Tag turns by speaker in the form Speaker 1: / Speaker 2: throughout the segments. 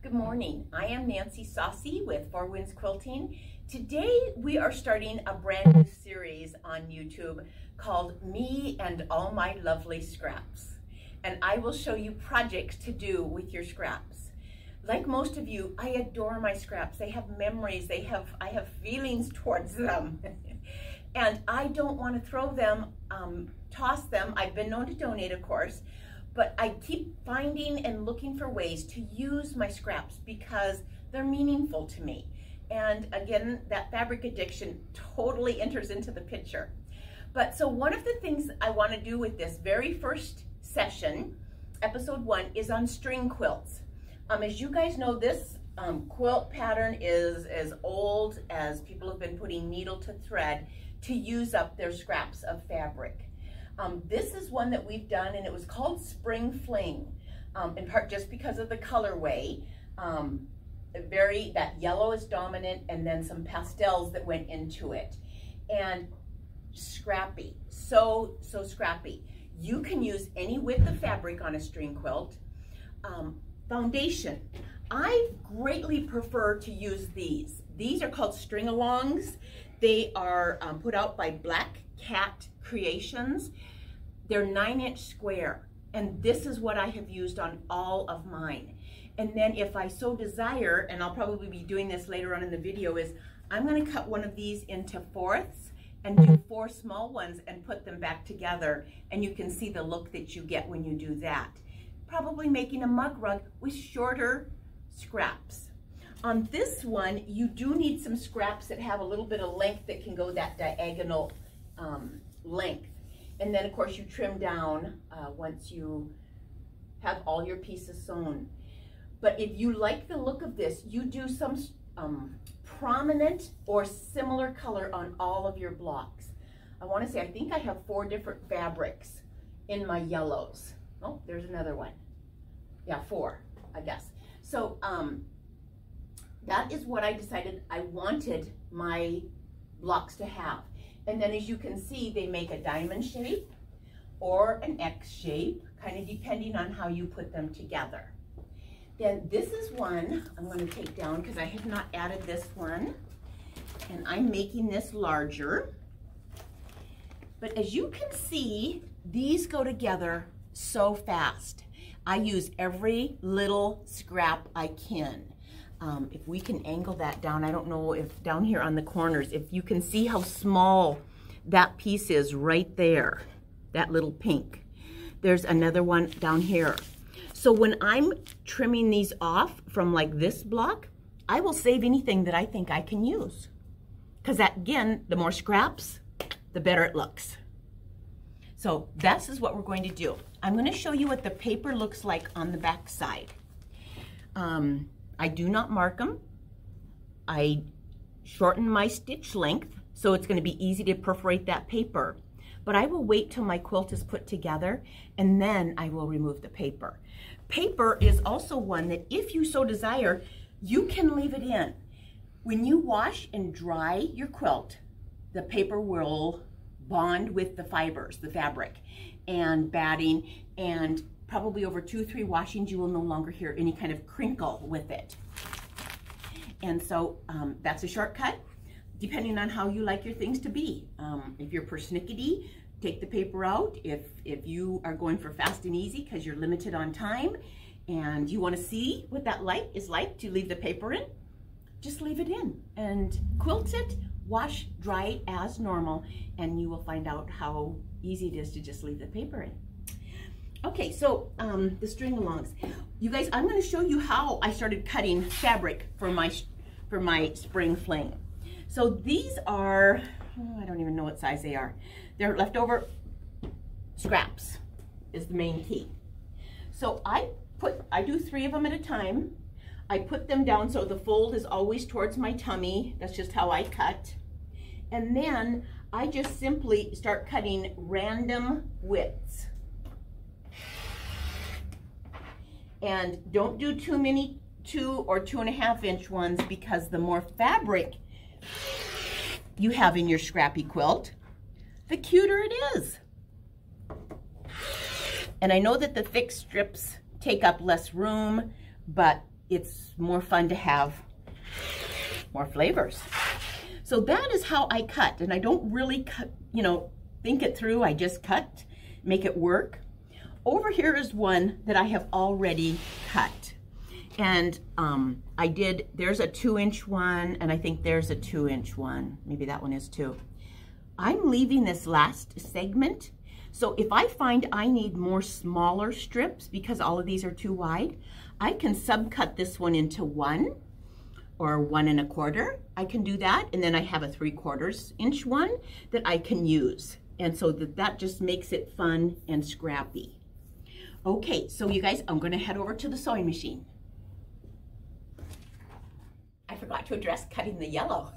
Speaker 1: Good morning. I am Nancy Saucy with Four Winds Quilting. Today we are starting a brand new series on YouTube called Me and All My Lovely Scraps. And I will show you projects to do with your scraps. Like most of you, I adore my scraps. They have memories. I have feelings towards them. And I don't want to throw them, toss them. I've been known to donate, of course. But I keep finding and looking for ways to use my scraps because they're meaningful to me. And again, that fabric addiction totally enters into the picture. But so one of the things I want to do with this very first session, episode 1, is on string quilts. As you guys know, this quilt pattern is as old as people have been putting needle to thread to use up their scraps of fabric. This is one that we've done, and it was called Spring Fling, in part just because of the colorway. That yellow is dominant, and then some pastels that went into it. And scrappy, so scrappy. You can use any width of fabric on a string quilt. Foundation, I greatly prefer to use these. These are called string-alongs. They are put out by Black Cat Creations. They're 9-inch square, and this is what I have used on all of mine. And then if I so desire, and I'll probably be doing this later on in the video, is I'm going to cut one of these into fourths and do 4 small ones and put them back together, and you can see the look that you get when you do that. Probably making a mug rug with shorter scraps. On this one, you do need some scraps that have a little bit of length that can go that diagonal length. And then of course you trim down once you have all your pieces sewn. But if you like the look of this, you do some prominent or similar color on all of your blocks. I want to say, I think I have 4 different fabrics in my yellows. Oh, there's another one. Yeah, 4, I guess. So that is what I decided I wanted my blocks to have. And then as you can see, they make a diamond shape or an X shape, kind of depending on how you put them together. Then this is one I'm going to take down because I have not added this one. And I'm making this larger. But as you can see, these go together so fast. I use every little scrap I can. If we can angle that down, I don't know if down here on the corners, if you can see how small that piece is right there, that little pink. There's another one down here. So when I'm trimming these off from like this block, I will save anything that I think I can use. Because again, the more scraps, the better it looks. So this is what we're going to do. I'm going to show you what the paper looks like on the back side. I do not mark them. I shorten my stitch length, so it's going to be easy to perforate that paper. But I will wait till my quilt is put together, and then I will remove the paper. Paper is also one that, if you so desire, you can leave it in. When you wash and dry your quilt, the paper will bond with the fibers, the fabric, and batting, and probably over 2 or 3 washings, you will no longer hear any kind of crinkle with it. And so that's a shortcut, depending on how you like your things to be. If you're persnickety, take the paper out. If you are going for fast and easy because you're limited on time and you want to see what that light is like to leave the paper in, just leave it in and quilt it, wash, dry as normal, and you will find out how easy it is to just leave the paper in. Okay, so the string-alongs. You guys, I'm going to show you how I started cutting fabric for my spring fling. So these are, I don't even know what size they are. They're leftover scraps is the main key. So I do 3 of them at a time. I put them down so the fold is always towards my tummy. That's just how I cut. And then I just simply start cutting random widths. And don't do too many 2 or 2.5 inch ones, because the more fabric you have in your scrappy quilt, the cuter it is. And I know that the thick strips take up less room, but it's more fun to have more flavors. So that is how I cut, and I don't really cut, you know, think it through. I just cut, make it work. Over here is one that I have already cut. And there's a 2-inch one, and I think there's a 2-inch one. Maybe that one is too. I'm leaving this last segment. So if I find I need more smaller strips because all of these are too wide, I can subcut this one into 1 or 1 1/4. I can do that. And then I have a 3/4 inch one that I can use. And so that just makes it fun and scrappy. Okay, so you guys, I'm gonna head over to the sewing machine. I forgot to address cutting the yellow.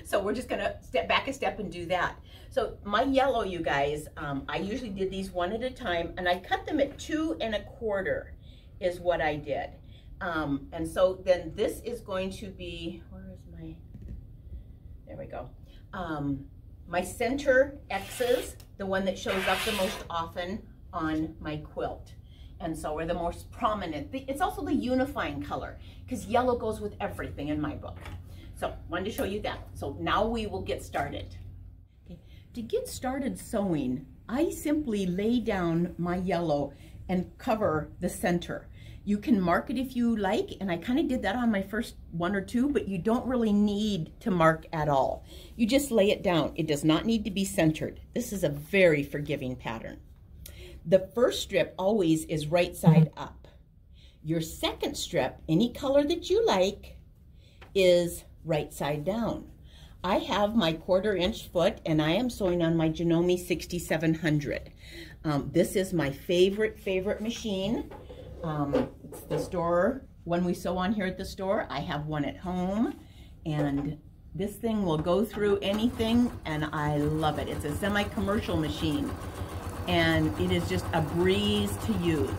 Speaker 1: So we're just gonna step back a step and do that. So my yellow, you guys, I usually did these one at a time, and I cut them at 2 1/4 is what I did. And so then this is going to be, where is my, there we go. My center X's, the one that shows up the most often on my quilt. And so we're the most prominent. It's also the unifying color because yellow goes with everything in my book. So wanted to show you that. So now we will get started. Okay. To get started sewing, I simply lay down my yellow and cover the center. You can mark it if you like, and I kind of did that on my first 1 or 2, but you don't really need to mark at all. You just lay it down. It does not need to be centered. This is a very forgiving pattern. The first strip always is right side up. Your second strip, any color that you like, is right side down. I have my 1/4 inch foot, and I am sewing on my Janome 6700. This is my favorite machine. It's the store, one we sew on here at the store. I have one at home, and this thing will go through anything, and I love it. It's a semi-commercial machine, and it is just a breeze to use.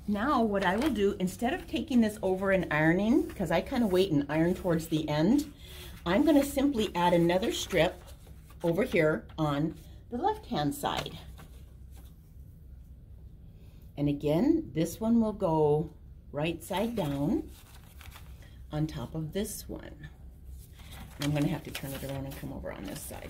Speaker 1: Now what I will do, instead of taking this over and ironing, because I kind of wait and iron towards the end, I'm going to simply add another strip over here on the left-hand side. And again, this one will go right side down on top of this one. And I'm going to have to turn it around and come over on this side.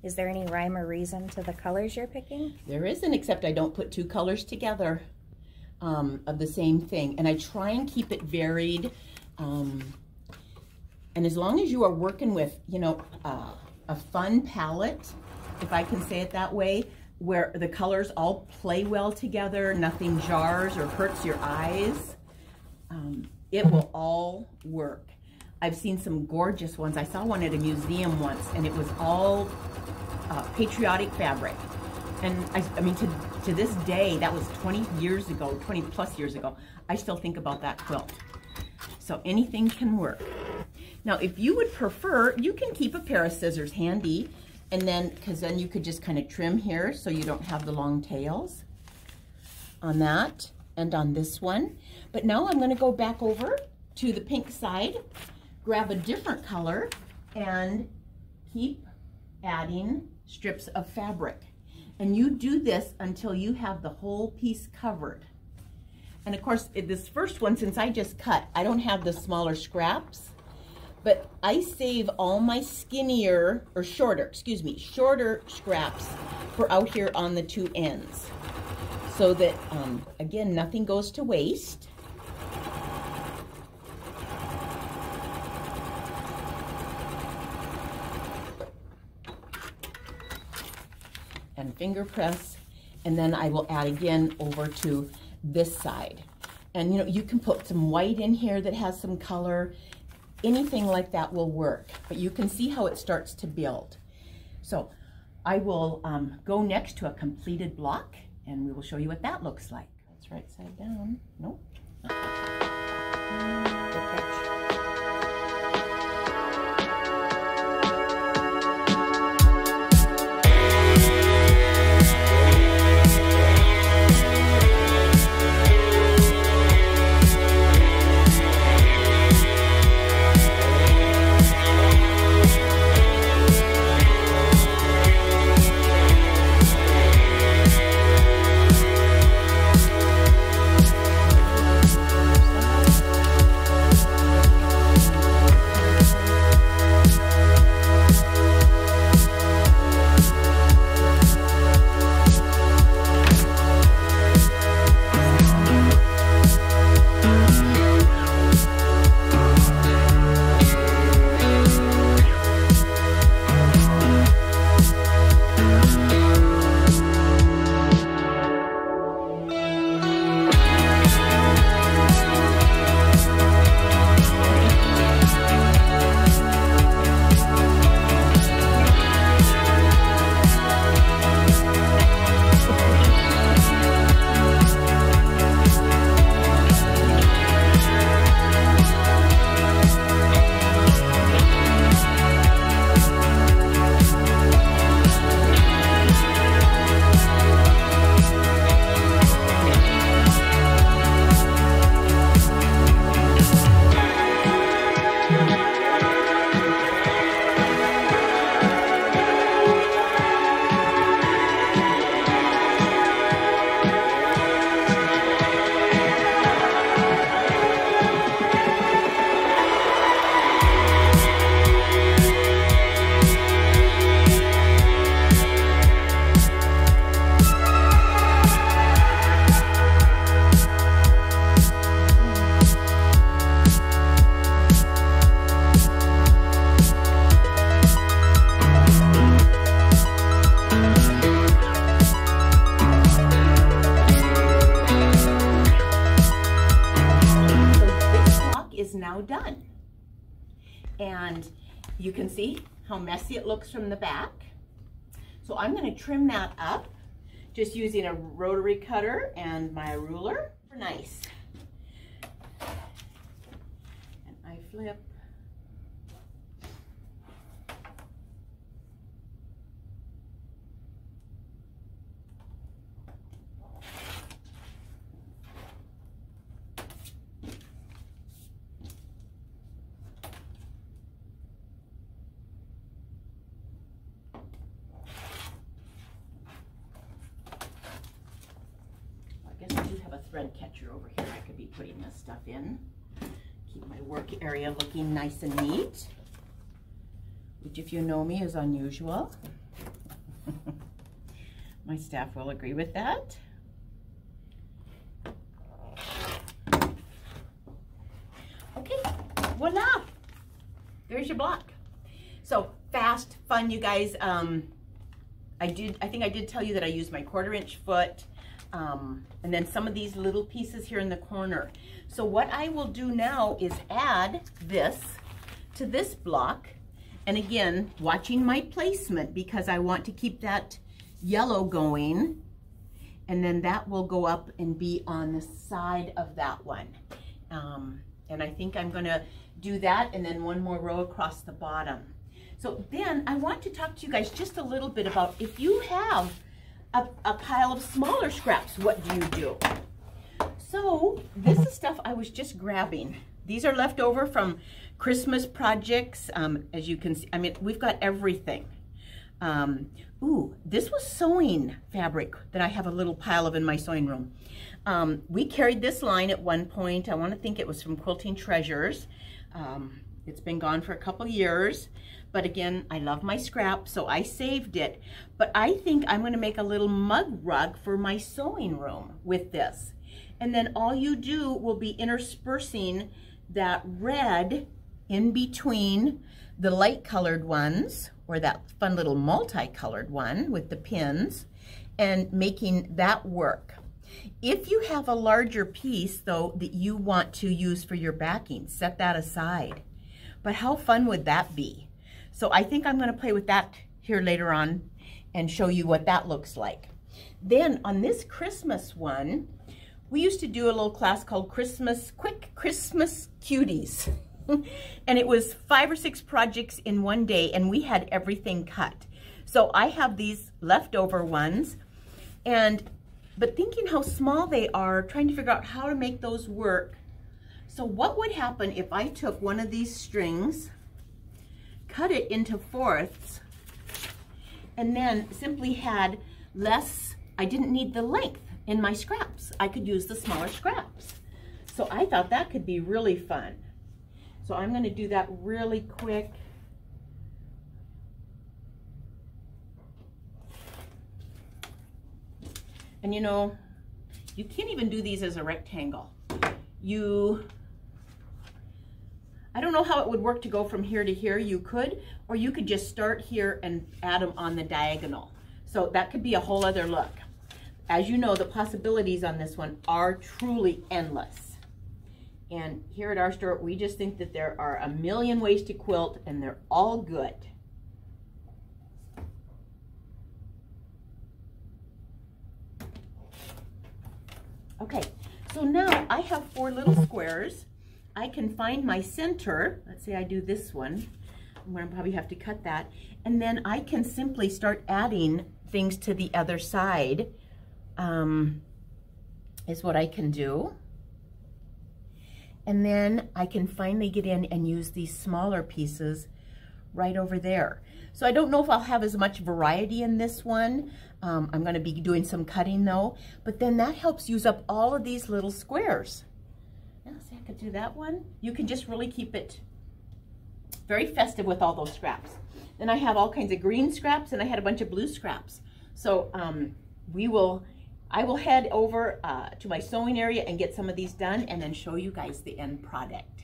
Speaker 2: Is there any rhyme or reason to the colors you're picking?
Speaker 1: There isn't, except I don't put 2 colors together of the same thing. And I try and keep it varied. And as long as you are working with, you know, a fun palette, if I can say it that way, where the colors all play well together, nothing jars or hurts your eyes, it will all work. I've seen some gorgeous ones. I saw one at a museum once, and it was all patriotic fabric. And I mean, to this day, that was 20 years ago, 20 plus years ago, I still think about that quilt. So anything can work. Now, if you would prefer, you can keep a pair of scissors handy, and then, because then you could just kind of trim here so you don't have the long tails on that and on this one. But now I'm going to go back over to the pink side, grab a different color, and keep adding strips of fabric. And you do this until you have the whole piece covered. And of course, this first one, since I just cut, I don't have the smaller scraps, but I save all my skinnier, or shorter scraps for out here on the 2 ends. So that, again, nothing goes to waste. And finger press, and then I will add again over to this side. And you know, you can put some white in here that has some color. Anything like that will work, but you can see how it starts to build. So I will go next to a completed block, and we will show you what that looks like. It's right side down. Nope. Good catch. now done. And you can see how messy it looks from the back. So I'm going to trim that up just using a rotary cutter and my ruler. Nice. And I flip. Thread catcher over here I could be putting this stuff in. Keep my work area looking nice and neat, which, if you know me, is unusual. My staff will agree with that. Okay, voila! There's your block. So fast, fun, you guys. I think I did tell you that I used my 1/4-inch foot. And then some of these little pieces here in the corner. So what I will do now is add this to this block. And again, watching my placement, because I want to keep that yellow going. And then that will go up and be on the side of that one. And I think I'm gonna do that and then one more row across the bottom. So then I want to talk to you guys just a little bit about, if you have a pile of smaller scraps, what do you do? So this is stuff I was just grabbing. These are left over from Christmas projects. As you can see, I mean, we've got everything. Ooh, this was sewing fabric that I have a little pile of in my sewing room. We carried this line at one point. I want to think it was from Quilting Treasures. It's been gone for a couple years. But again, I love my scrap, so I saved it. But I think I'm going to make a little mug rug for my sewing room with this. And then all you do will be interspersing that red in between the light colored ones, or that fun little multicolored one with the pins, and making that work. If you have a larger piece, though, that you want to use for your backing, set that aside. But how fun would that be? So I think I'm going to play with that here later on and show you what that looks like. Then on this Christmas one, we used to do a little class called Quick Christmas Cuties. And it was 5 or 6 projects in one day, and we had everything cut. So I have these leftover ones, but thinking how small they are, trying to figure out how to make those work. So what would happen if I took one of these strings, cut it into 4ths, and then simply had less, I didn't need the length in my scraps. I could use the smaller scraps. So I thought that could be really fun. So I'm going to do that really quick. And you know, you can't even do these as a rectangle. I don't know how it would work to go from here to here. You could, or you could just start here and add them on the diagonal. So that could be a whole other look. As you know, the possibilities on this one are truly endless. And here at our store, we just think that there are a million ways to quilt, and they're all good. Okay, so now I have 4 little squares. I can find my center. Let's say I do this one. I'm going to probably have to cut that. And then I can simply start adding things to the other side, is what I can do. And then I can finally get in and use these smaller pieces right over there. So I don't know if I'll have as much variety in this one. I'm going to be doing some cutting though, but then that helps use up all of these little squares. Now, see, I could do that one. You can just really keep it very festive with all those scraps. Then I have all kinds of green scraps, and I had a bunch of blue scraps. So I will head over to my sewing area and get some of these done, and then show you guys the end product.